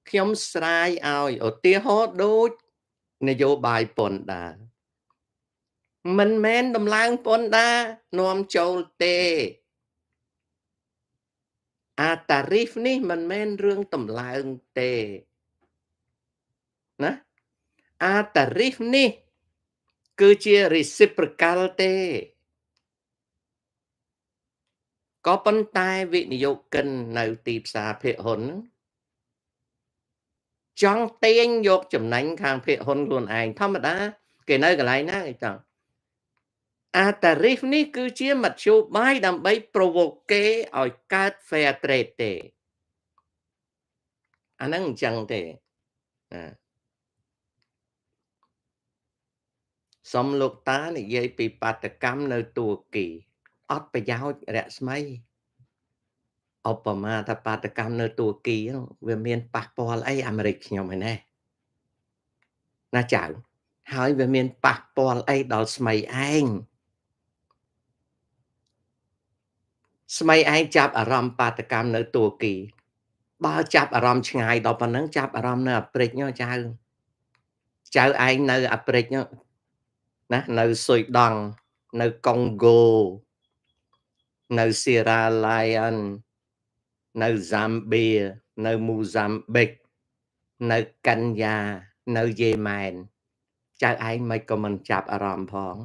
ខ្ញុំស្រាយឲ្យឧទាហរណ៍ដូចនយោបាយពន្ធដារមិនមែនដំឡើងពន្ធដារនាំចូលទេអាតារីហ្វនេះមិនមែនរឿងតម្លើងទេណាអាតារីហ្វនេះគឺជា reciprocal ទេក៏ប៉ុន្តែវិនិយោគិននៅទីផ្សារភាគហ៊ុនចង់ទាញយកចំណេញខាងភាគហ៊ុនខ្លួនឯងធម្មតាគេនៅកន្លែងណាគេចង់អាតារីហ្វនេះគឺជាមធ្យោបាយដើម្បី provoke គេឲ្យកើត fair trade ទេអាហ្នឹងអញ្ចឹងទេណាសុំលោកតានិយាយពីបាតកម្មនៅទួរគីអត់ប្រយោជន៍រស្មីឧបមាថាបាតកម្មនៅទួរគីហ្នឹងវាមានប៉ះពាល់អីអាមេរិកខ្ញុំឯណេះណាចៅហើយវាមានប៉ះពាល់អីដល់ស្មីឯងស្មីឯងចាប់អារម្មណ៍បាតកម្មនៅទួរគីបើចាប់អារម្មណ៍ឆ្ងាយដល់ប៉ុណ្ណឹងចាប់អារម្មណ៍នៅអាព្រិចចៅឯងនៅអាព្រិចណានៅស៊ុយដង់នៅកុងហ្គោនៅស៊ីរ៉ាឡៃអននៅហ្សាំបៀនៅមូហ្សាំប៊ិកនៅកិនយ៉ានៅយេម៉ែនចៅឯងមិនក៏មិនចាប់អារម្មណ៍ផង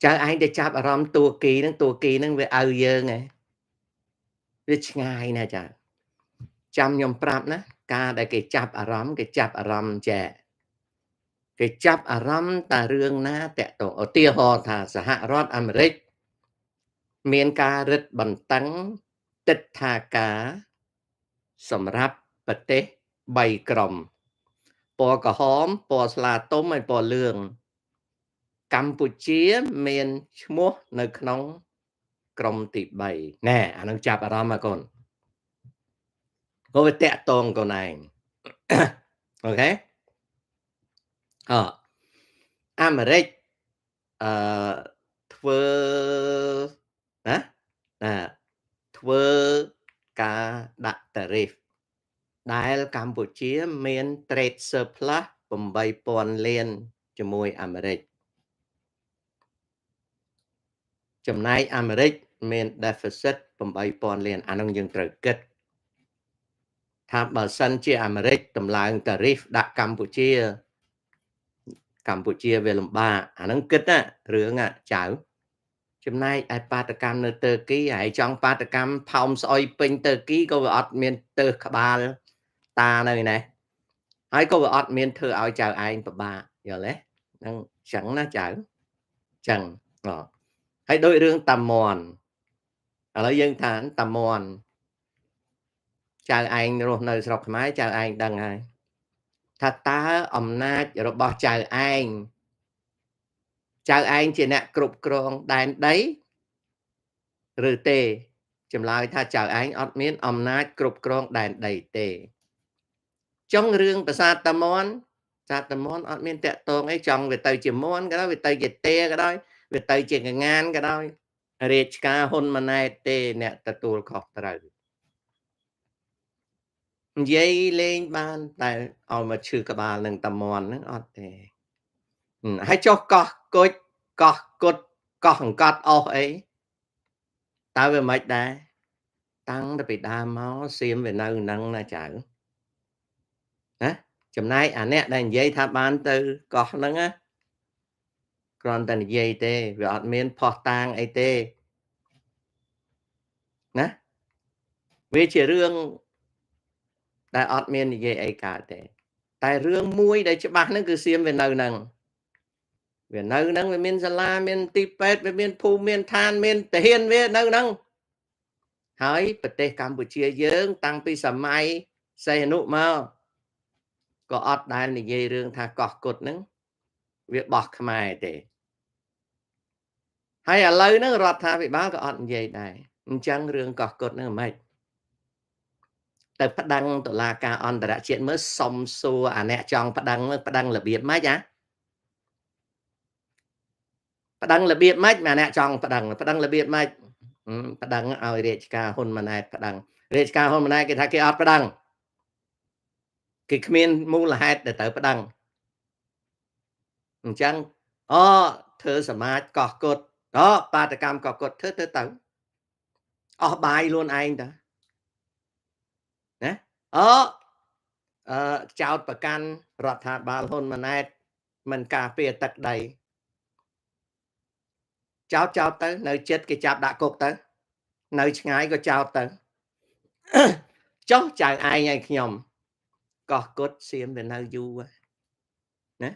ចៅឯងទៅចាប់អារម្មណ៍ទួរគីហ្នឹងវាឪយើងហ៎វាឆ្ងាយណាស់ចាចាំខ្ញុំប្រាប់ណាការដែលគេចាប់អារម្មណ៍ចេះគេចាប់អារម្មណ៍តែរឿងណាតកតងឧទាហរណ៍ថាសហរដ្ឋអាមេរិកមានការរឹតបន្តឹងទិដ្ឋាការសម្រាប់ប្រទេស3ក្រុមពណ៌ក្រហមពណ៌ស្លាទុំហើយពណ៌លឿងកម្ពុជាមានឈ្មោះនៅក្នុងក្រុមទី3ណែអានឹងចាប់អារម្មណ៍មកកូនក៏វាតកតងកូនឯងអូខេអាមេរិកធ្វើណាធ្វើការដាក់តារីហ្វដែលកម្ពុជាមាន trade surplus 8,000 លានជាមួយអាមេរិកចំណែកអាមេរិកមាន deficit 8,000 លានអានោះយើងត្រូវគិតថាបើសិនជាអាមេរិកតម្លើងតារីហ្វដាក់កម្ពុជាវាលំបាកអានឹងគិតណារឿងចៅចំណែកឯបាតកម្មនៅទើគីហើយចង់បាតកម្មផោមស្អុយពេញទើគីក៏វាអត់មានទើសក្បាលតានៅណែហើយក៏វាអត់មានធ្វើឲ្យចៅឯងពិបាកយល់ទេហ្នឹងចឹងណាចៅចឹងហើយដូចរឿងតាមន់ឥឡូវយើងថាតាមន់ចៅឯងរស់នៅស្រុកខ្មែរចៅឯងដឹងហើយថាតើអំណាចរបស់ចៅឯងជាអ្នកគ្រប់គ្រងដែនដីឬទេចម្លើយថាចៅឯងអត់មានអំណាចគ្រប់គ្រងដែនដីទេចុងរឿងប្រាសាទតាមន់អត់មានតាក់ទងអីចង់វាទៅជាមន់ក៏ដោយវាទៅជាទេក៏ដោយវាទៅជាកងានក៏ដោយរាជការហ៊ុនម៉ាណែតទេអ្នកទទួលខុសត្រូវនិយាយលេងបានតែឲ្យមកឈឺក្បាលនឹងតាមន់ហ្នឹងអត់ទេហើយចុះកោះគុជកោះគុតកោះអង្កត់អស់អីតើវាមិនដែរតាំងតែពីដើមមកសៀមវានៅនឹងណាចៅណាចំណែកអាអ្នកដែលនិយាយថាបានទៅកោះហ្នឹងណាគ្រាន់តែនិយាយទេវាអត់មានផោះតាងអីទេណាវាជារឿងដែលអត់មាននិយាយអីកើតទេតែរឿងមួយដែលច្បាស់ហ្នឹងគឺសៀមវានៅនឹងវាមានសាលាមានទីពេទ្យវាមានភូមិមានឋានមានទាហានវានៅនឹងហើយប្រទេសកម្ពុជាយើងតាំងពីសម័យសីហនុមកក៏អត់ដែលនិយាយរឿងថាកោះគុតហ្នឹងវាបោះខ្មែរទេហើយឥឡូវហ្នឹងរដ្ឋាភិបាលក៏អត់និយាយដែរអញ្ចឹងរឿងកោះគុតហ្នឹងមិនទៅប្តឹងតុលាការអន្តរជាតិមើលសុំសួរអាអ្នកចង់ប្តឹងរបៀបម៉េចប្តឹងរបៀបម៉េចអាអ្នកចង់ប្តឹងរបៀបម៉េច ប្តឹងឲ្យរាជការហ៊ុនម៉ាណែតប្តឹងរាជការហ៊ុនម៉ាណែតគេថាគេអត់ប្តឹងគេគ្មានមូលហេតុដែលត្រូវប្តឹងអញ្ចឹងអូធ្វើសមាជកោះកុដអូបាតកម្មកោះកុដធ្វើទៅអស់បាយខ្លួនឯងតាណាអូចោតប្រកាន់រដ្ឋាភិបាលហ៊ុនម៉ាណែតមិនការពារទឹកដីចោតទៅនៅចិត្តគេចាប់ដាក់គុកទៅនៅឆ្ងាយក៏ចោតទៅចុះចៅឯងឲ្យខ្ញុំកោះកុដសៀមវានៅយូរណា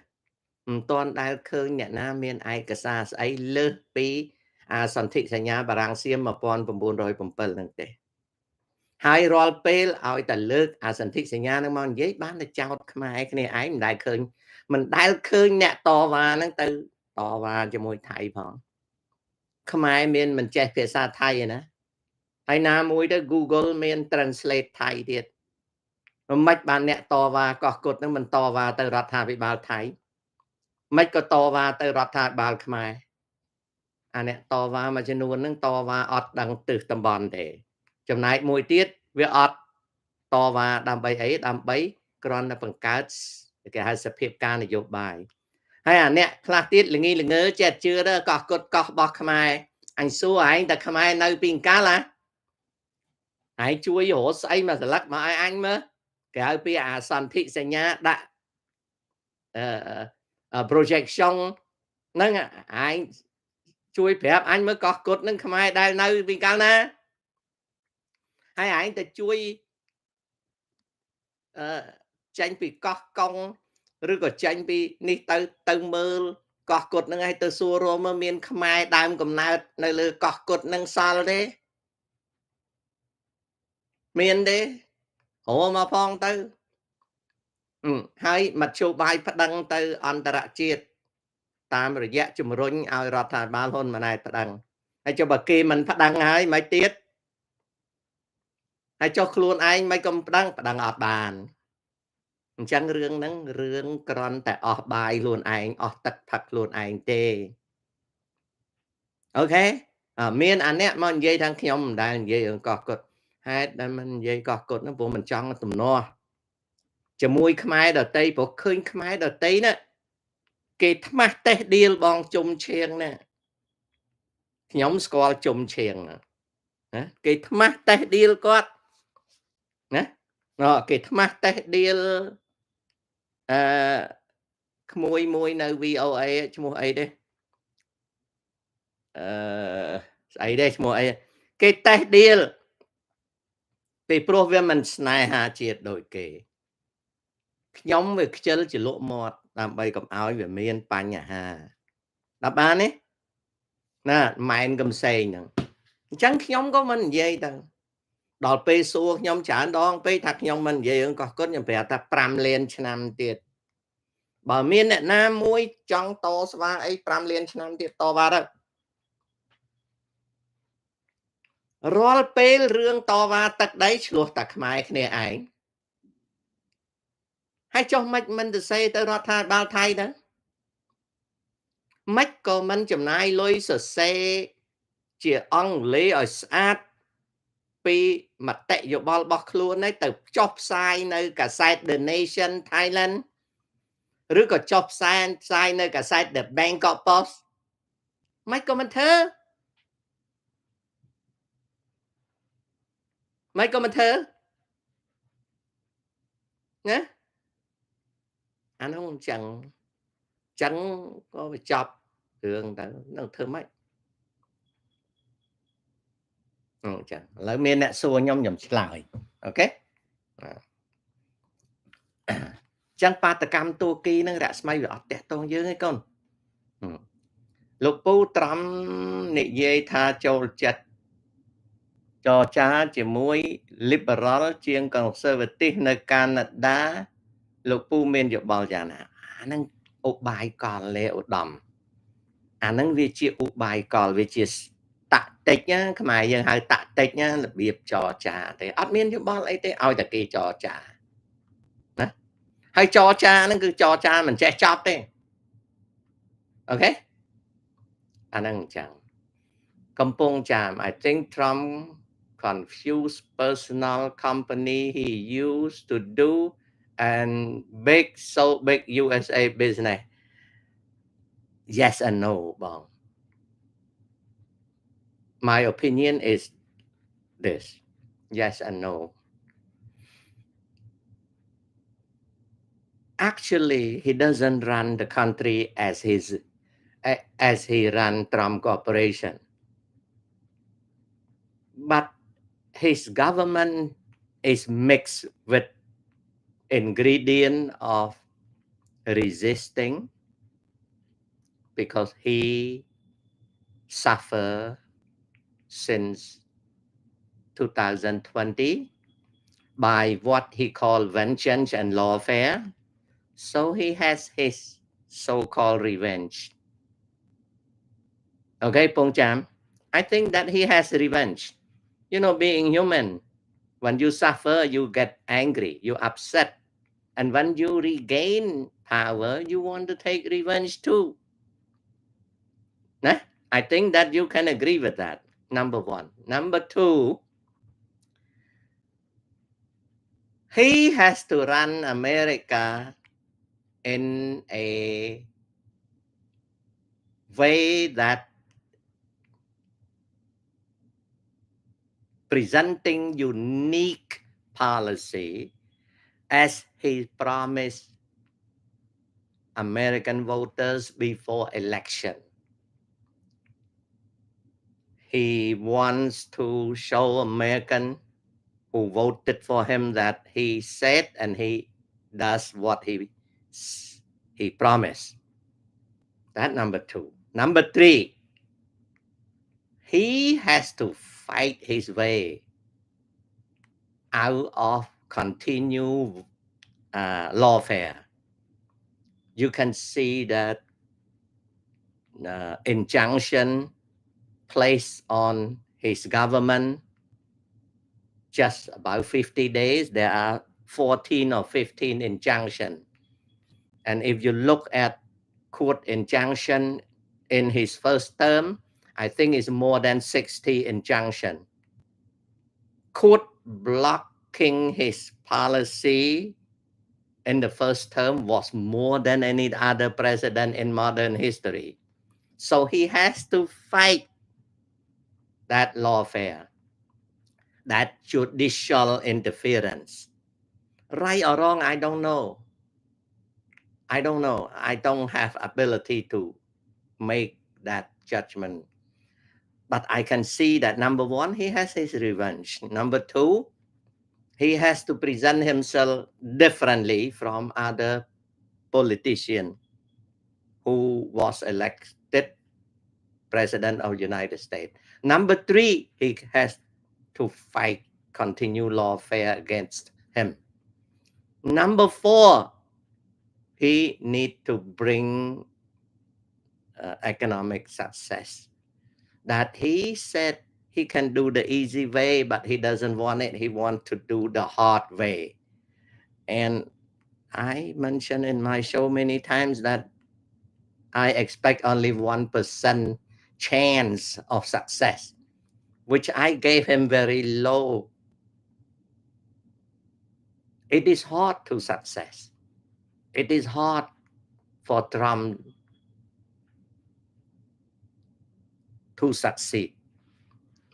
មិនទាន់ដែលឃើញអ្នកណាមានឯកសារស្អីលើសពីសន្ធិសញ្ញាបារាំងសៀម1907ហ្នឹងទេហើយរាល់ពេលឲ្យតែលើកសន្ធិសញ្ញាហ្នឹងមកនិយាយបានតែចោតខ្មែរគ្នាឯងមិនដែលឃើញអ្នកតវ៉ាហ្នឹងទៅតវ៉ាជាមួយថៃផងខ្មែរមានមិនចេះភាសាថៃឯណាហើយណាមួយទៅ Google មាន translate ថៃទៀតមិនបានអ្នកតវ៉ាកោះកុដហ្នឹងមិនតវ៉ាទៅរដ្ឋាភិបាលថៃមិនក៏តវ៉ាទៅរដ្ឋាភិបាលខ្មែរអ្នកតវ៉ាមួយចំនួនហ្នឹងតវ៉ាអត់ដឹងទិសតំបន់ទេចំណែកមួយទៀតវាអត់តវ៉ាដើម្បីអីដើម្បីគ្រាន់តែបង្កើតគេហៅសភាពការនយោបាយហើយអ្នកខ្លះទៀតល្ងីល្ងើចេះជឿទៅកោះកុដកោះរបស់ខ្មែរអញសួរឯងតែខ្មែរនៅពីកាលឯងជួយរកស្អីមកស្លឹកមកឲ្យអញមើលគេហៅពីសន្ធិសញ្ញាដាក់projection ហ្នឹងឯងជួយប្រាប់អញមើលកោះកុដហ្នឹងខ្មែរដែលនៅពីកាលណាហើយឯងទៅជួយចេញពីកោះកុងឬក៏ចេញពីនេះទៅមើលកោះកុដហ្នឹងឲ្យទៅសួររមមើលមានខ្មែរដើមកំណើតនៅលើកោះកុដហ្នឹងសល់ទេមានទេហៅមកផងទៅហើយមធ្យោបាយប្តឹងទៅអន្តរជាតិតាមរយៈជំរុញឲ្យរដ្ឋាភិបាលហ៊ុនម៉ាណែតប្តឹងហើយចុះបើគេមិនប្តឹងហើយមិនទៀតហើយចុះខ្លួនឯងមិនក៏ប្តឹងអត់បានអញ្ចឹងរឿងហ្នឹងរឿងគ្រាន់តែអស់បាយខ្លួនឯងអស់ទឹកផឹកខ្លួនឯងទេអូខេមានអ្នកមកនិយាយថាខ្ញុំមិនដែលនិយាយរឿងកោះកុដហេតុដែលមិននិយាយកោះកុដហ្នឹងព្រោះមិនចង់ទំនាស់ជាមួយខ្មែរដតីព្រោះឃើញខ្មែរដតីណាគេថ្មាស់តេះឌៀលបងជុំឈៀងណាខ្ញុំស្គាល់ជុំឈៀងណាគេថ្មាស់តេះឌៀលគាត់ណាគេថ្មាស់តេះឌៀលក្មួយមួយនៅ VOA ឈ្មោះអីទេស្អីទេឈ្មោះអីគេតេះឌៀលពីព្រោះវាមិនស្នេហាជាតិដូចគេខ្ញុំវាខ្ជិលចលក់មាត់ដើម្បីកុំឲ្យវាមានបញ្ហាដល់បានទេណាម៉ែនកំសែងហ្នឹងអញ្ចឹងខ្ញុំក៏មិននិយាយទៅដល់ពេលសួរខ្ញុំច្រើនដងពេកថាខ្ញុំមិននិយាយរឿងកោះកុដខ្ញុំប្រាប់ថា5លានឆ្នាំទៀតបើមានអ្នកណាមួយចង់តស្វាអី5លានឆ្នាំទៀតតវ៉ាទៅរាល់ពេលរឿងតវ៉ាទឹកដីឆ្លោះតែខ្មែរគ្នាឯងហើយចុះមិនទៅសេទៅរដ្ឋាភិបាលថៃទៅមិនក៏មិនចំណាយលុយសរសេរជាអង់គ្លេសឲ្យស្អាតពីមតិយោបល់របស់ខ្លួនឯងទៅចុះផ្សាយនៅកាសែត The Nation Thailand ឬក៏ចុះផ្សាយនៅកាសែត The Bangkok Post មិនក៏មិនធ្វើណាអានោះអញ្ចឹងក៏វាចប់រឿងទៅនឹងធ្វើម៉េចអញ្ចឹងឥឡូវមានអ្នកសួរខ្ញុំឆ្លើយអូខេចឹងបាតកម្មតួគីនឹងរស្មីវាអត់តេះតងយើងទេកូនលោកពូត្រំនិយាយថាចូលចិត្តចរចាជាមួយ liberal ជាង conservative នៅកាណាដាលោកពូមានយោបល់យ៉ាងណាអាហ្នឹងឧបាយកលលេឧត្តមអាហ្នឹងវាជាឧបាយកលវាជាតាក់ទិចណាខ្មែរយើងហៅតាក់ទិចណារបៀបចរចាទេអត់មានយោបល់អីទេឲ្យតែគេចរចាណាហើយចរចាហ្នឹងគឺចរចាមិនចេះចប់ទេអូខេអាហ្នឹងអញ្ចឹង Kampong Jam. I think Trump confused personal company he used to do and so big USA business. Yes and no, Bong. My opinion is this. Yes and no. Actually, he doesn't run the country as he ran Trump Corporation. But his government is mixed with ingredient of resisting because he suffer since 2020 by what he called vengeance and lawfare. So he has his so-called revenge. Okay, Pong Cham, I think that he has revenge. You know, being human, when you suffer, you get angry, you upset. And when you regain power, you want to take revenge too. Nah? I think that you can agree with that. Number one. Number two, he has to run America in a way that presenting unique policy as he promised American voters before election. He wants to show American who voted for him that he said and he does what he promised. That number two. Number three, he has to fight his way out of continued lawfare. You can see that injunction placed on his government just about 50 days. There are 14 or 15 injunctions. And if you look at court injunction in his first term, I think it's more than 60 injunction. Court blocking his policy in the first term was more than any other president in modern history. So he has to fight that lawfare, that judicial interference. Right or wrong, I don't know. I don't know. I don't have ability to make that judgment. But I can see that number one, he has his revenge. Number two, he has to present himself differently from other politicians who was elected president of the United States. Number three, he has to fight continue lawfare against him. Number four, he need to bring economic success. That he said he can do the easy way, but he doesn't want it. He wants to do the hard way. And I mentioned in my show many times that I expect only 1% chance of success, which I gave him very low. It is hard to success. It is hard for Trump to succeed.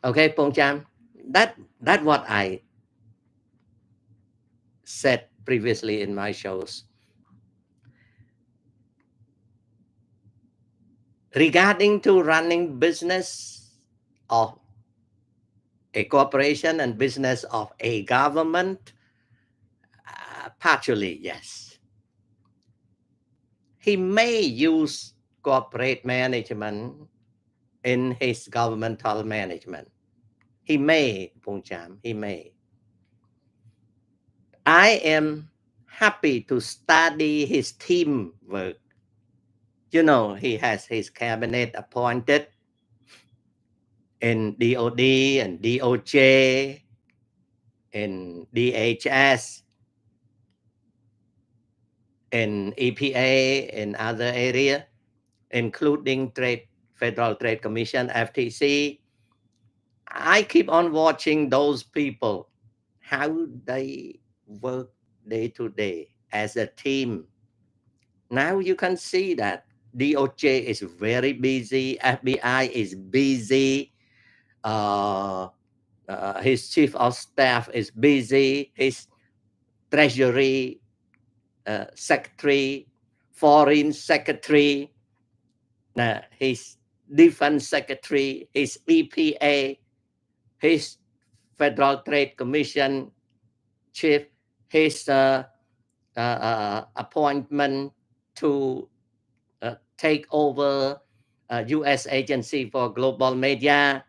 Okay, Pong Cham, that what I said previously in my shows. Regarding to running business of a corporation and business of a government, partially, yes. He may use corporate management in his governmental management. He may, Pong Cham, he may. I am happy to study his teamwork. You know, he has his cabinet appointed in DOD and DOJ, in DHS, in EPA, in other area, including Federal Trade Commission, FTC. I keep on watching those people, how they work day to day as a team. Now you can see that DOJ is very busy, FBI is busy, uh, his chief of staff is busy, his treasury secretary, foreign secretary, his defense secretary, his EPA, his Federal Trade Commission chief, his appointment to take over U.S. Agency for Global Media,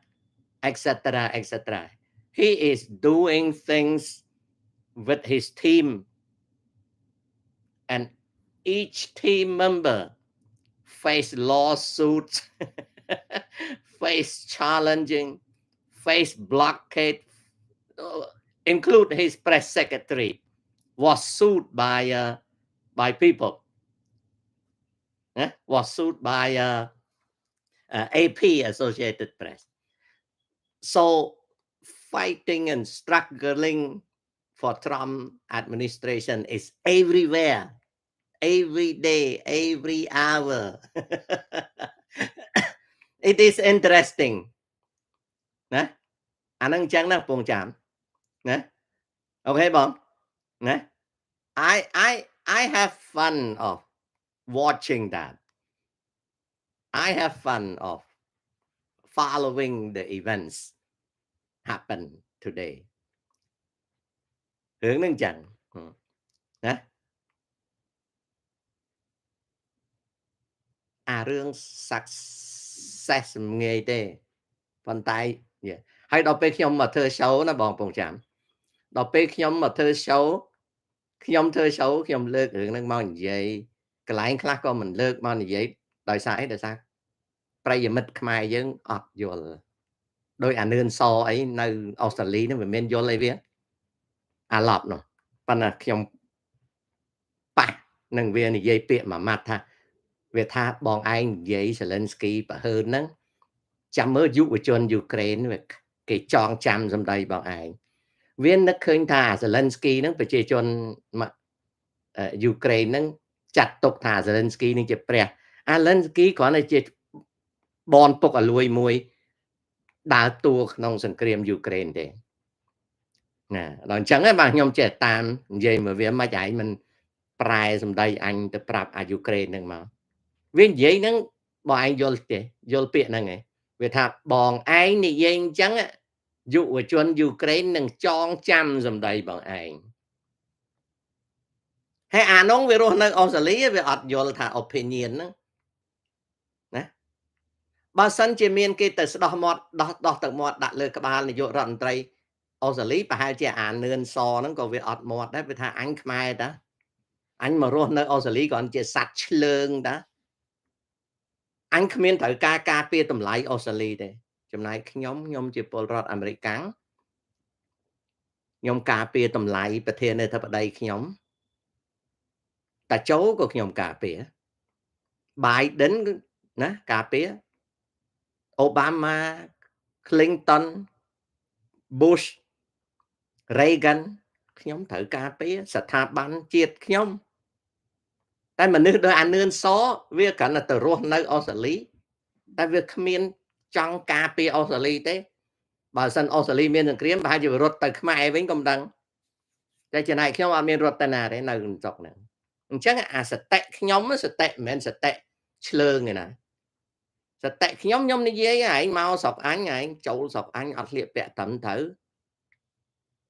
etc., etc. He is doing things with his team, and each team member face lawsuits, face challenging, face blockade, uh, include his press secretary was sued by people, was sued by AP, Associated Press. So fighting and struggling for Trump administration is everywhere, every day, every hour. It is interesting ណាអានឹងអញ្ចឹងណាពងចាំណាអូខេបងណា I I I have fun of watching that. I have fun of following the events happen today. រឿងហ្នឹងអញ្ចឹងណាអារឿង success មិនងាយទេប៉ុន្តែហើយដល់ពេលខ្ញុំមកធ្វើ show ណាបងពងចាំដល់ពេលខ្ញុំមកធ្វើ show ខ្ញុំធ្វើ show ខ្ញុំលើករឿងហ្នឹងមកនិយាយកន្លែងខ្លះក៏មិនលើកមកនិយាយដោយសារអីដោយសារប្រិយមិត្តខ្មែរយើងអត់យល់ដោយអានឿនសអីនៅអូស្ត្រាលីហ្នឹងវាមានយល់អីវាអាឡប់នោះប៉ុន្តែខ្ញុំប៉ះនឹងវានិយាយពាក្យមួយម៉ាត់ថាវាថាបងឯងនិយាយ Zelensky ប្រហើនហ្នឹងចាំមើលយុវជនយូក្រែនគេចងចាំសម្ដីបងឯងវានឹកឃើញថា Zelensky ហ្នឹងប្រជាជនយូក្រែនហ្នឹងចាត់ទុកថា Zelensky នឹងជាព្រះអា Zelensky គ្រាន់តែជាបនពុកអលួយមួយដើរតួក្នុងសង្គ្រាមយូក្រែនទេណាដល់អញ្ចឹងបាទខ្ញុំចេះតាមនិយាយមកវាមិនឯងមិនប្រែសម្ដីអញទៅប្រាប់អាយូក្រែនហ្នឹងមកវានិយាយហ្នឹងបងឯងយល់ទេយល់ពាក្យហ្នឹងឯងវាថាបងឯងនិយាយអញ្ចឹងយុវជនយូក្រែននឹងចងចាំសម្ដីបងឯងហើយអានោះវារស់នៅអូស្ត្រាលីវាអត់យល់ថា opinion ហ្នឹងណាបើសិនជាមានគេទៅស្ដោះមាត់ដោះទឹកមាត់ដាក់លើក្បាលនាយករដ្ឋមន្ត្រីអូស្ត្រាលីប្រហែលជាអានឿនសហ្នឹងក៏វាអត់មាត់ដែរវាថាអញខ្មែរតាអញមករស់នៅអូស្ត្រាលីគ្រាន់ជាសัตว์ឆ្លើងតាអញគ្មានត្រូវការការពារតម្លៃអូស្ត្រាលីទេចំណែកខ្ញុំជាពលរដ្ឋអាមេរិកកាំងខ្ញុំការពារតម្លៃប្រធានាធិបតីខ្ញុំតាជោក៏ខ្ញុំការពារ Biden ណាការពារ Obama Clinton Bush Reagan ខ្ញុំត្រូវការពារស្ថាប័នជាតិខ្ញុំតែមនុស្សដោយអានឿនសវាគ្រាន់តែទៅរស់នៅអូស្ត្រាលីតែវាគ្មានចង់ការពារអូស្ត្រាលីទេបើសិនអូស្ត្រាលីមានសង្គ្រាមប្រហែលជារត់ទៅខ្មែរវិញក៏មិនដឹងតែចំណែកខ្ញុំអត់មានរត់ទៅណាទេនៅក្នុងស្រុកហ្នឹងអញ្ចឹងអាសតិខ្ញុំសតិមិនមែនសតិឆ្លើងទេណាសតិខ្ញុំនិយាយឯងមកស្រុកអញឯងចូលស្រុកអញអត់ស្លៀកពាក់ត្រឹមត្រូវ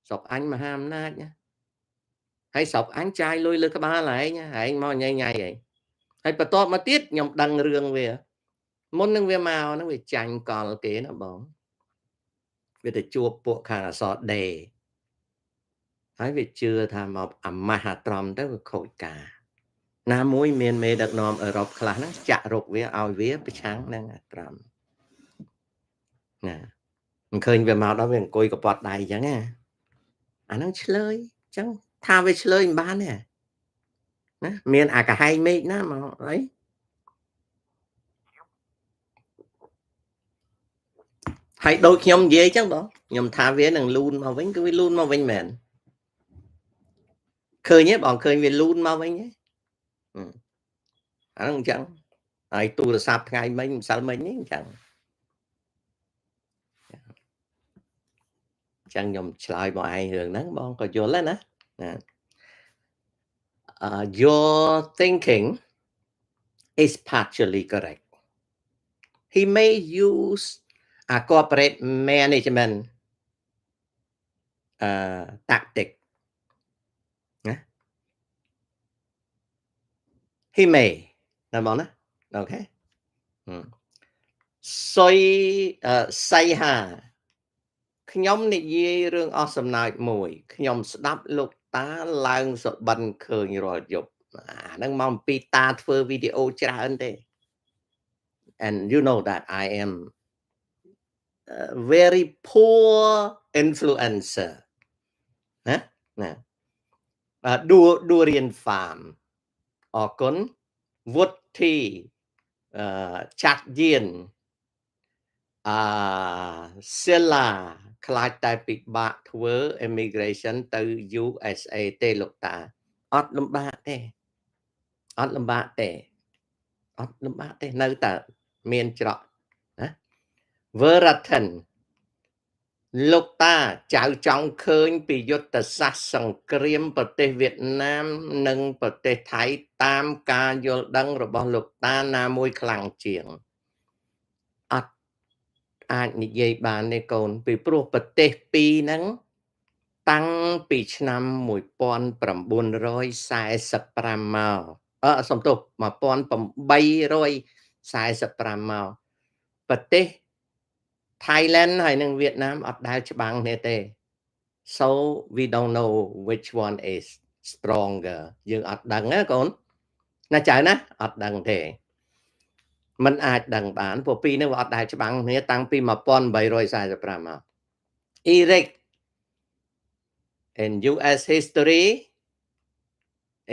ស្រុកអញមហាអំណាចណាហើយស្រុកអញចាយលុយលើក្បាលឯងមកញ៉ៃឯងហើយបន្ទាប់មកទៀតខ្ញុំដឹងរឿងវាមុននឹងវាមកហ្នឹងវាចាញ់កលគេណាបងវាទៅជួបពួកខាងអសរដេហើយវាជឿថាមកអាម៉ាស់អាត្រំទៅវាខូចការណាមួយមានមេដឹកនាំអឺរ៉ុបខ្លះហ្នឹងចាក់រុកវាឲ្យវាប្រឆាំងនឹងអាត្រំណាមិនឃើញវាមកដល់វាអង្គុយកប៉ាត់ដៃអញ្ចឹងណាអាហ្នឹងឆ្លើយអញ្ចឹងថាវាឆ្លើយមិនបានទេណាមានអាកាហែងមេឃណាមកអី ហើយដូចខ្ញុំនិយាយអញ្ចឹងបងខ្ញុំថាវានឹងលូនមកវិញគឺវាលូនមកវិញមែនឃើញទេបងឃើញវាលូនមកវិញទេអាហ្នឹងអញ្ចឹងហើយទូរស័ព្ទថ្ងៃមិញម្សិលមិញនេះអញ្ចឹងខ្ញុំឆ្លើយបងឯងរឿងហ្នឹងបងក៏យល់ដែរណា your thinking is partially correct. He may use a corporate management tactic. He may. ណាបងណា Okay. សុយសៃហាខ្ញុំនិយាយរឿងអស់សំណើចមួយខ្ញុំស្ដាប់លោកតាឡើងសបិនឃើញរាល់យប់អាហ្នឹងមកអំពីតាធ្វើវីដេអូច្រើនទេ and you know that I am a very poor influencer ណាដួរៀន farm អរគុណវុធីចាត់យានសិលាខ្លាចតែពិបាកធ្វើ immigration ទៅ USA ទេលោកតាអត់លំបាកទេនៅតែមានច្រកណា Veratan លោកតាចៅចង់ឃើញពីយុទ្ធសាស្ត្រសង្គ្រាមប្រទេសវៀតណាមនិងប្រទេសថៃតាមការយល់ដឹងរបស់លោកតាណាមួយខ្លាំងជាងអត់អាចនិយាយបានទេកូនពីព្រោះប្រទេសពីរហ្នឹងតាំងពីឆ្នាំ1945មកសំទោស1845មកប្រទេស Thailand ហើយនិងវៀតណាមអត់ដែលច្បាំងគ្នាទេ so we don't know which one is stronger យើងអត់ដឹងណាកូនណាចៅណាអត់ដឹងទេมันអាចដឹងបានព្រោះពីរនេះវាអត់ដែលច្បាំងគ្នាតាំងពី1845មក Eric in US history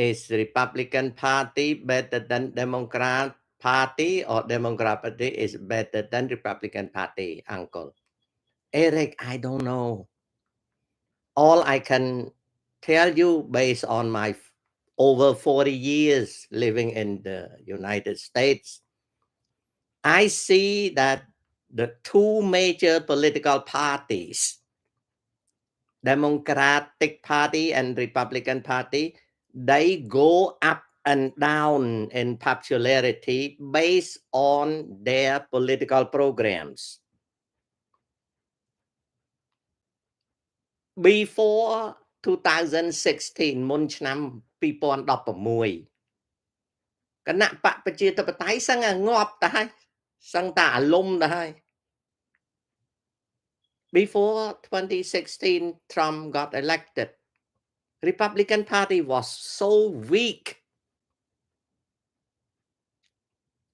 is Republican Party better than Democrat Party or Democrat Party is better than Republican Party uncle Eric I don't know all I can tell you based on my over 40 years living in the United States I see that the two major political parties Democratic Party and Republican Party they go up and down in popularity based on their political programs before 2016 មុនឆ្នាំ2016គណៈបកប្រជាធិបតេយ្យសឹងតែងាប់ទៅហើយសឹងតែអាលុំទៅហើយ Before 2016 Trump got elected Republican Party was so weak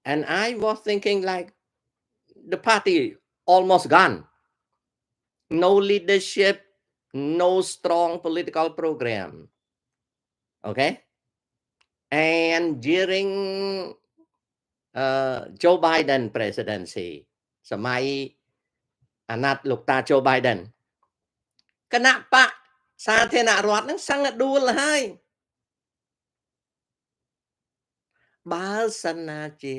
and I was thinking like the party almost gone no leadership no strong political program okay and during Joe Biden presidency សម័យអាណត្តិលោកតា Joe Biden គណៈបកសាធារណរដ្ឋហ្នឹងសឹងតែដួលហើយបើសិនណាជា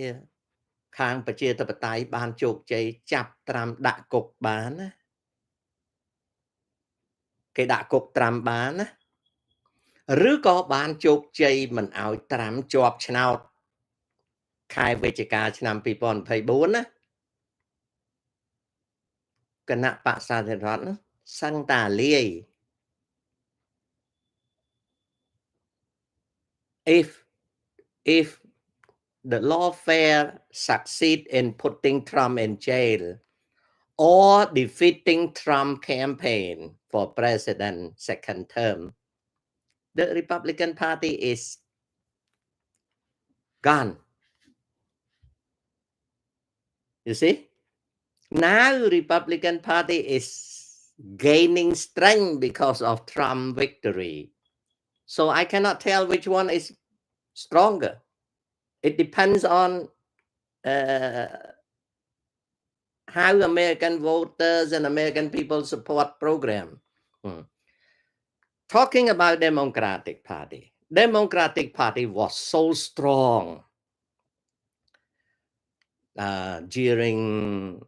ខាងប្រជាធិបតេយ្យបានជោគជ័យចាប់ត្រាំដាក់គុកបានណាគេដាក់គុកត្រាំបានណាឬក៏បានជោគជ័យមិនឲ្យត្រាំជាប់ឆ្នោតខែវិច្ឆិកាឆ្នាំ2024ណាគណៈបក្សសាធារណរដ្ឋសឹងតាលាយ if the lawfare succeed in putting Trump in jail or defeating Trump campaign for president second term the Republican Party is gone you see now Republican Party is gaining strength because of Trump victory so I cannot tell which one is stronger it depends on how American voters and American people support program. Talking about Democratic Party was so strong during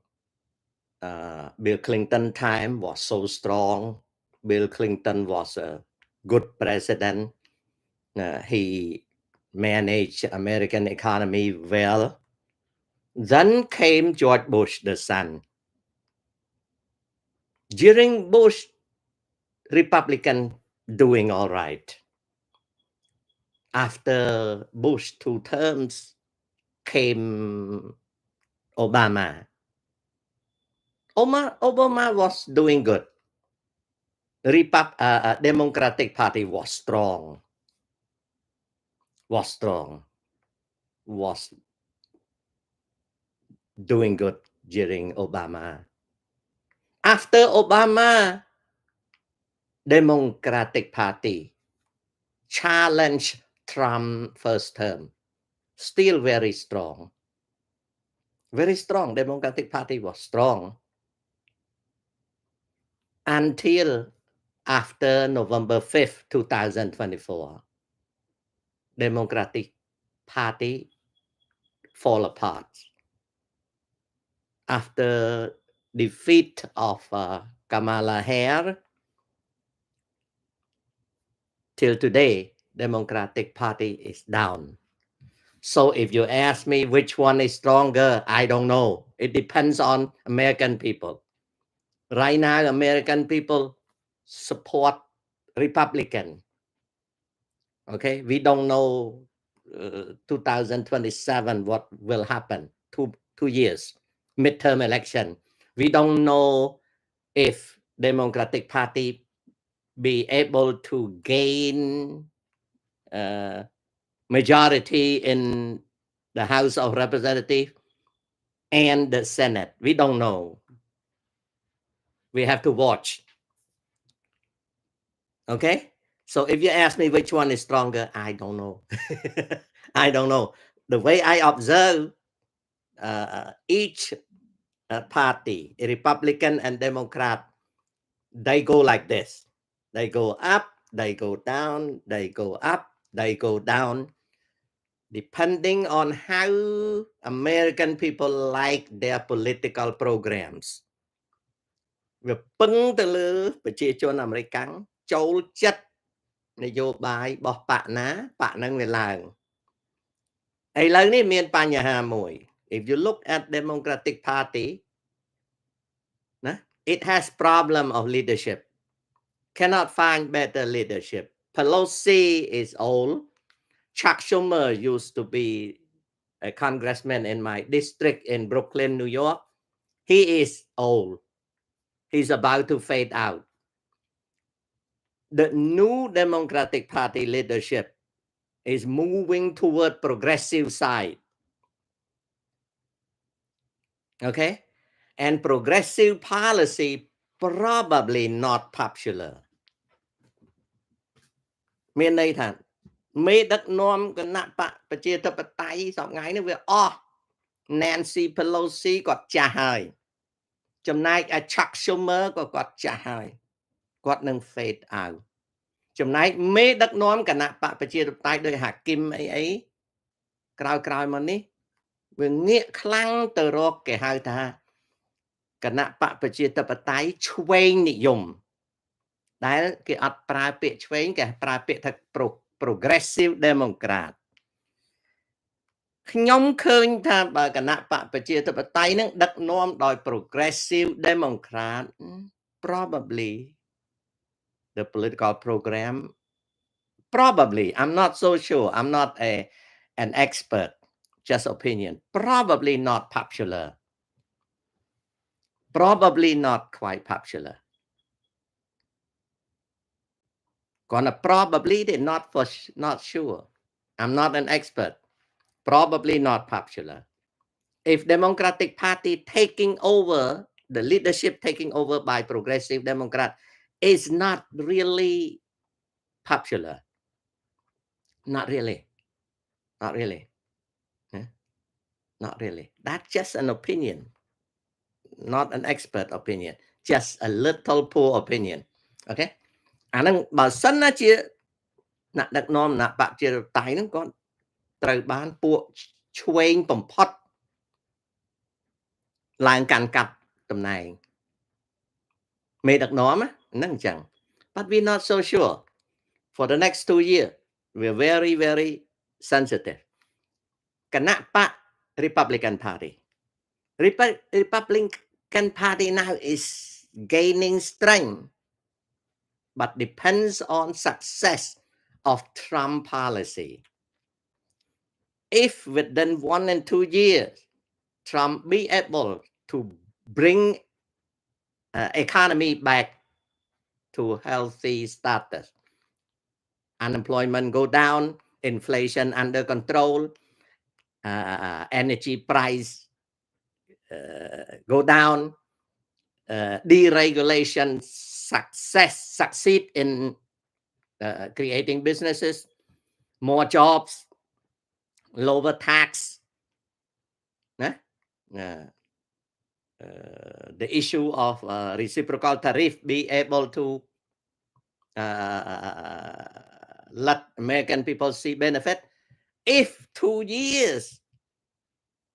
Bill Clinton time was so strong. Bill Clinton was a good president. He managed American economy well. Then came George Bush, the son. During Bush, Republican doing all right. After Bush 2 terms came Obama. Obama was doing good. Democratic Party was strong. Was doing good during Obama. After Obama, Democratic Party challenged Trump first term. Still very strong. Very strong. Democratic Party was strong until after November 5th, 2024. Democratic Party fall apart. After defeat of Kamala Harris, till today, Democratic Party is down. So if you ask me which one is stronger, I don't know. It depends on American people. Right now, American people support Republican. Okay, we don't know 2027 what will happen. Two years midterm election. We don't know if Democratic Party be able to gain majority in the House of Representatives and the Senate. We don't know. We have to watch. Okay? So if you ask me which one is stronger, I don't know. I don't know. The way I observe each party, Republican and Democrat, they go like this. They go up, they go down, they go up, they go down, depending on how American people like their political programs. វាពឹងទៅលើប្រជាជនអាមេរិកចូលចិត្តនយោបាយរបស់បកណាបកហ្នឹងវាឡើងឥឡូវនេះមានបញ្ហាមួយ if you look at Democratic Party ណា it has problem of leadership cannot find better leadership Pelosi is old Chuck Schumer used to be a congressman in my district in Brooklyn, New York. He is old. He's about to fade out. The new Democratic Party leadership is moving toward progressive side. Okay? And progressive policy probably not popular. មានន័យថាមេដឹកនាំគណៈបកប្រជាធិបតេយ្យសប្តាហ៍ថ្ងៃនេះវាអស់ Nancy Pelosi គាត់ចាស់ហើយចំណែក Chuck Schumer ក៏គាត់ចាស់ហើយគាត់នឹង fade out ចំណែកមេដឹកនាំគណៈបកប្រជាធិបតេយ្យដោយ Hakim អីក្រោយមកនេះវាងាកខ្លាំងទៅរកគេហៅថាគណៈបកប្រជាធិបតេយ្យឆ្វេងនិយមដែលគេអត់ប្រើពាក្យឆ្វេងគេប្រើពាក្យថា progressive democrat ខ្ញុំឃើញថាបើគណៈបកប្រជាធិបតេយ្យនឹងដឹកនាំដោយ progressive democrat probably the political program probably I'm not so sure I'm not an expert just opinion probably not popular probably not quite popular gonna probably they're not sure I'm not an expert probably not popular if Democratic Party taking over the leadership taking over by progressive Democrat is not really popular not really not really not really that's just an opinion not an expert opinion just a little poor opinion okay អាហ្នឹងបើសិនណាជាអ្នកដឹកនាំគណៈបកជាតៃហ្នឹងគាត់ត្រូវបានពួកឆ្វេងបំផុតឡើងកាន់កាប់តំណែងមេដឹកនាំហ្នឹងអញ្ចឹង but we not so sure for the next 2 years we're very very sensitive គណៈបក Republican Party Republican Party now is gaining strength but depends on success of Trump policy if within 1 and 2 years Trump be able to bring economy back to healthy status unemployment go down inflation under control energy price go down deregulation succeed in creating businesses more jobs lower tax the issue of reciprocal tariff be able to let American people see benefit if 2 years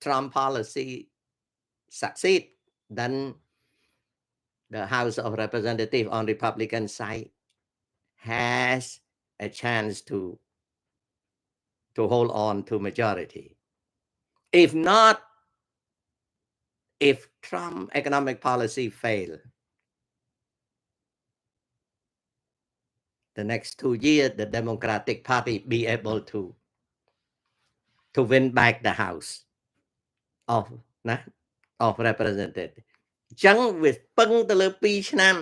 Trump policy succeed then the House of Representatives on Republican side has a chance to hold on to majority if not if Trump economic policy fail the next 2 years the Democratic Party be able to win back the House of Representatives អញ្ចឹងវាពឹងទៅលើ2ឆ្នាំ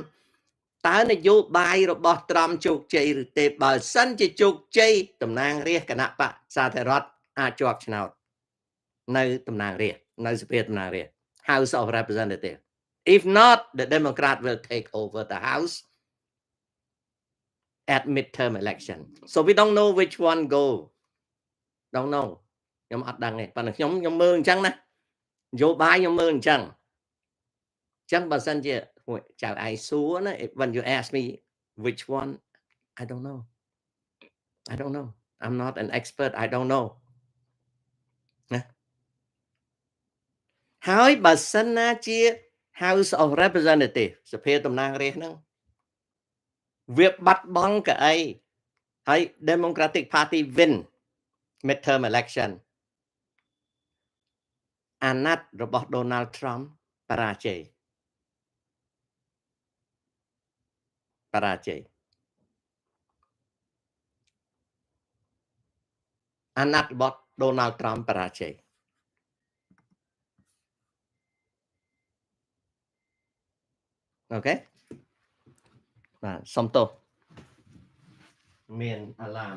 តើនយោបាយរបស់ត្រាំជោគជ័យឬទេបើសិនជាជោគជ័យតំណាងរាស្ត្រគណៈបកសាធារណរដ្ឋអាចជាប់ឆ្នោតនៅតំណាងរាស្ត្រនៅសភាតំណាងរាស្ត្រ House of Representatives if not the Democrat will take over the House at midterm election so we don't know which one go don't know ខ្ញុំអត់ដឹងទេប៉ុន្តែខ្ញុំមើលអញ្ចឹងណានយោបាយខ្ញុំមើលអញ្ចឹងបើសិនជាចៅឯងសួរណា when you ask me which one I don't know I'm not an expert I don't know ណាហើយបើសិនណាជា House of Representatives សភាតំណាងរាស្ត្រហ្នឹងវាបាត់បង់កៅអីហើយ Democratic Party win midterm election អាណត្តិរបស់ Donald Trump បរាជ័យអាណត្តិរបស់ Donald Trump បរាជ័យអូខេបាទសុំទោសមានអាឡាម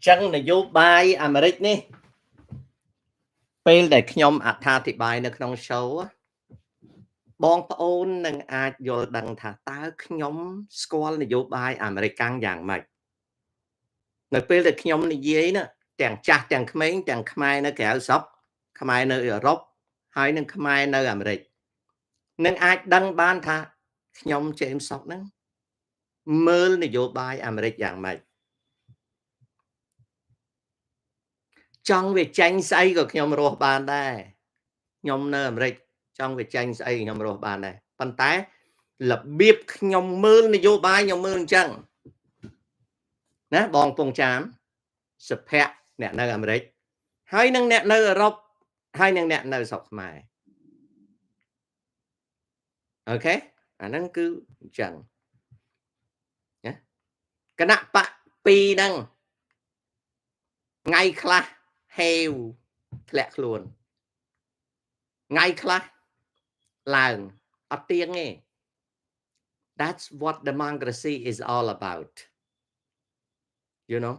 ចឹងនយោបាយអាមេរិកនេះពេលដែលខ្ញុំអត្ថាធិប្បាយនៅក្នុង show បងប្អូននឹងអាចយល់ដឹងថាតើខ្ញុំស្គាល់នយោបាយអាមេរិកយ៉ាងម៉េចនៅពេលដែលខ្ញុំនិយាយណាទាំងចាស់ទាំងក្មេងទាំងខ្មែរនៅក្រៅស្រុកខ្មែរនៅអឺរ៉ុបហើយនឹងខ្មែរនៅអាមេរិកនឹងអាចដឹងបានថាខ្ញុំ James Sok ហ្នឹងមើលនយោបាយអាមេរិកយ៉ាងម៉េចចង់វាចាញ់ស្អីក៏ខ្ញុំរស់បានដែរខ្ញុំនៅអាមេរិកចង់វាចាញ់ស្អីខ្ញុំរស់បានដែរប៉ុន្តែរបៀបខ្ញុំមើលនយោបាយខ្ញុំមើលអញ្ចឹងណាបងពងចាមសុភ័ក្រអ្នកនៅអាមេរិកហើយនឹងអ្នកនៅអឺរ៉ុបហើយនឹងអ្នកនៅស្រុកខ្មែរអូខេអាហ្នឹងគឺអញ្ចឹងណាគណៈបក2ហ្នឹងថ្ងៃខ្លះហេវធ្លាក់ខ្លួនថ្ងៃខ្លះឡើង អត់ទៀងទេ That's what democracy is all about you know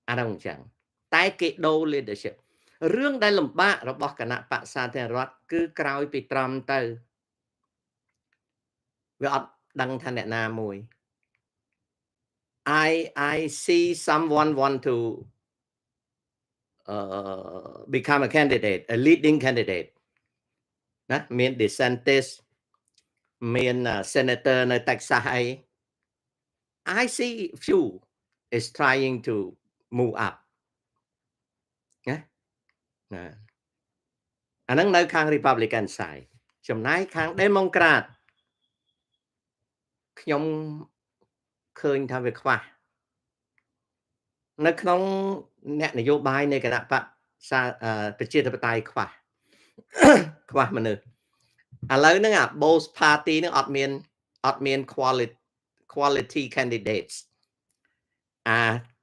អានោះអញ្ចឹងតែគេដូរ leadership រឿងដែលលំបាករបស់គណៈបក្សសាធារណរដ្ឋគឺក្រោយពីត្រំទៅវាអត់ដឹងថាអ្នកណាមួយ I see someone want to become a candidate a leading candidate ណាមាន DeSantis មាន senator នៅ Texas អី I see few is trying to move up ណាអាហ្នឹងនៅខាង Republican side ចំណែកខាង Democrat ខ្ញុំឃើញថាវាខ្វះនៅក្នុងអ្នកនយោបាយនៃគណៈបក្សប្រជាធិបតេយ្យខ្វះ ខ្វះមនុស្សឥឡូវហ្នឹងអា both party ហ្នឹងអត់មាន quality candidates អា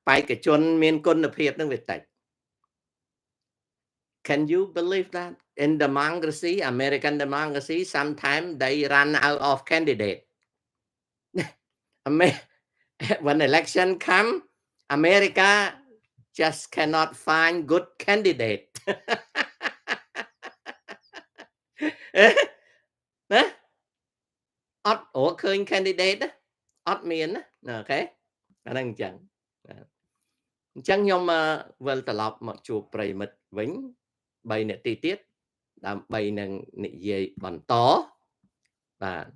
បេក្ខជនមានគុណភាពហ្នឹងវាតិច Can you believe that in democracy American democracy sometimes they run out of candidate when election come America just cannot find good candidate ណាអត់ឃើញ candidate អត់មានណាអូខេអាហ្នឹងអញ្ចឹងខ្ញុំវិលត្រឡប់មកជួបប្រិមិត្តវិញ3នាទីទៀតដើម្បីនឹងនិយាយបន្តបាទ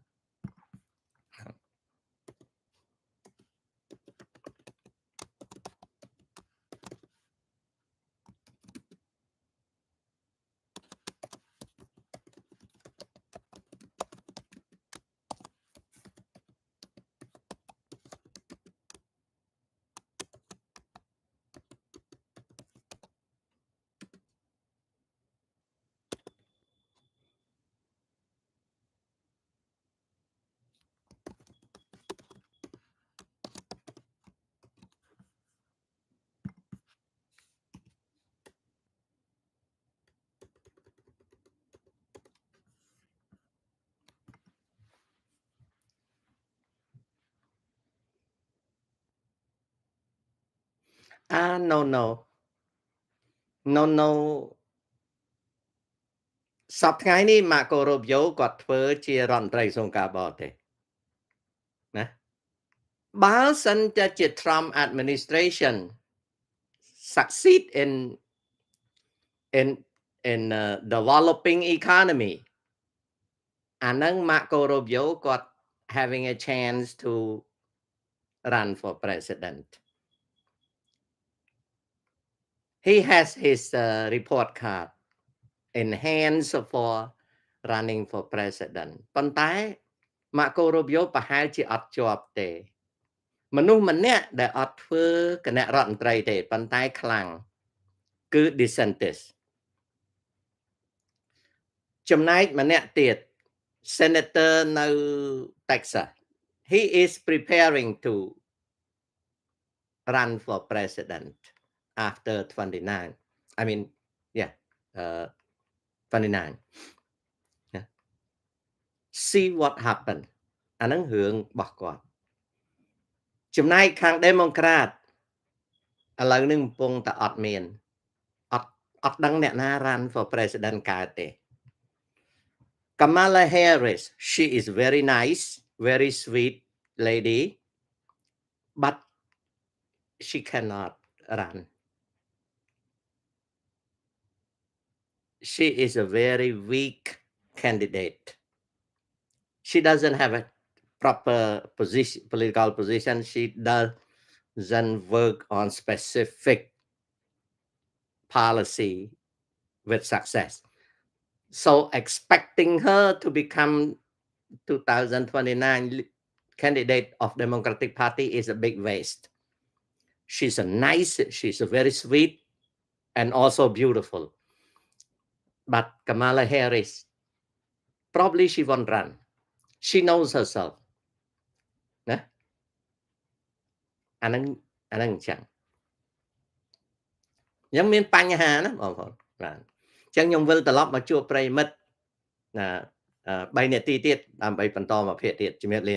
no សប្តាហ៍ថ្ងៃនេះម៉ាកូរូបយ៉ូគាត់ធ្វើជារដ្ឋមន្ត្រីក្រសួងការបរទេសណាបើសិនជា Trump administration succeed in developing economy អានឹងម៉ាកូរូបយ៉ូគាត់ having a chance to run for president he has his report card in hands for running for president ប៉ុន្តែម៉ាកូរូបយ៉ូប្រហែលជាអត់ជាប់ទេមនុស្សម្នាក់ដែលអត់ធ្វើគណៈរដ្ឋមន្ត្រីទេប៉ុន្តែខ្លាំងគឺ DeSantis ចំណែកម្នាក់ទៀត Senator នៅ Texas he is preparing to run for president after 29 I mean yeah 29 yeah. see what happen អាហ្នឹងរឿងរបស់គាត់ចំណែកខាង Democrat ឥឡូវនេះកំពុងតែអត់មានអត់ដឹងអ្នកណា run for president កើតទេ Kamala Harris she is very nice very sweet lady but she cannot run she is a very weak candidate she doesn't have a proper position political position she doesn't work on specific policy with success so expecting her to become 2029 candidate of Democratic Party is a big waste she's a very sweet and also beautiful but Kamala Harris probably she won't run she knows herself ណាអានឹងអញ្ចឹងមានបញ្ហាណាបងប្អូនបាទអញ្ចឹងខ្ញុំវិលត្រឡប់មកជួបប្រិមិត្ត ណា3នាទីទៀតដើម្បីបន្តមកភាគទៀតជំរាបលា